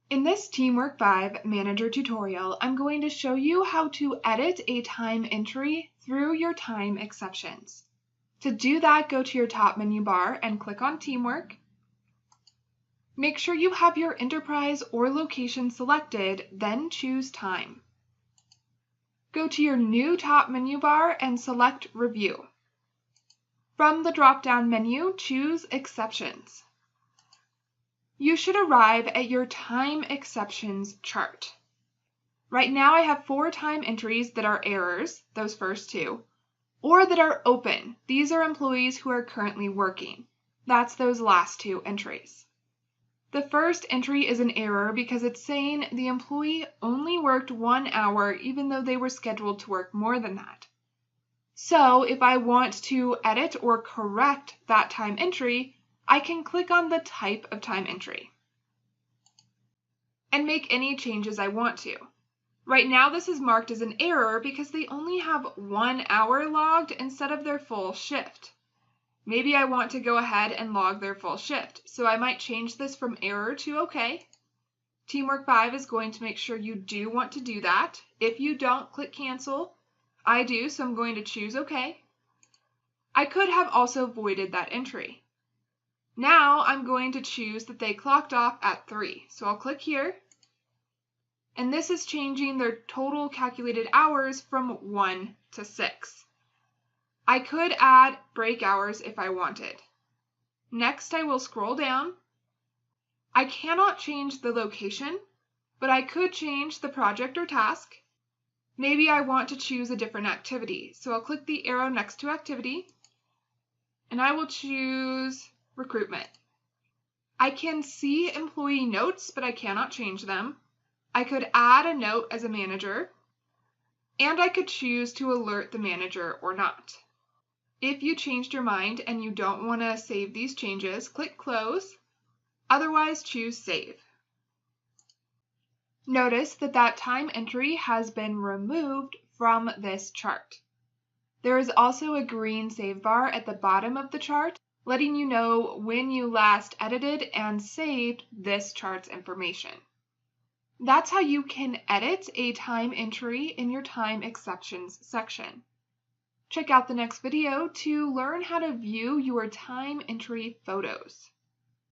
In this TeamWork 5 Manager tutorial, I'm going to show you how to edit a time entry through your time exceptions. To do that, go to your top menu bar and click on TeamWork. Make sure you have your enterprise or location selected, then choose Time. Go to your new top menu bar and select Review. From the drop-down menu, choose Exceptions. You should arrive at your time exceptions chart. Right now I have 4 time entries that are errors, those first 2, or that are open. These are employees who are currently working. That's those last 2 entries. The first entry is an error because it's saying the employee only worked 1 hour even though they were scheduled to work more than that. So if I want to edit or correct that time entry, I can click on the type of time entry and make any changes I want to. Right now this is marked as an error because they only have 1 hour logged instead of their full shift. Maybe I want to go ahead and log their full shift, so I might change this from error to OK. TeamWork 5 is going to make sure you do want to do that. If you don't, click cancel. I do, so I'm going to choose OK. I could have also voided that entry. Now I'm going to choose that they clocked off at 3. So I'll click here. And this is changing their total calculated hours from 1 to 6. I could add break hours if I wanted. Next, I will scroll down. I cannot change the location, but I could change the project or task. Maybe I want to choose a different activity. So I'll click the arrow next to activity, and I will choose recruitment. I can see employee notes, but I cannot change them. I could add a note as a manager, and I could choose to alert the manager or not. If you changed your mind and you don't want to save these changes, click Close. Otherwise, choose Save. Notice that that time entry has been removed from this chart. There is also a green save bar at the bottom of the chart, letting you know when you last edited and saved this chart's information. That's how you can edit a time entry in your time exceptions section. Check out the next video to learn how to view your time entry photos.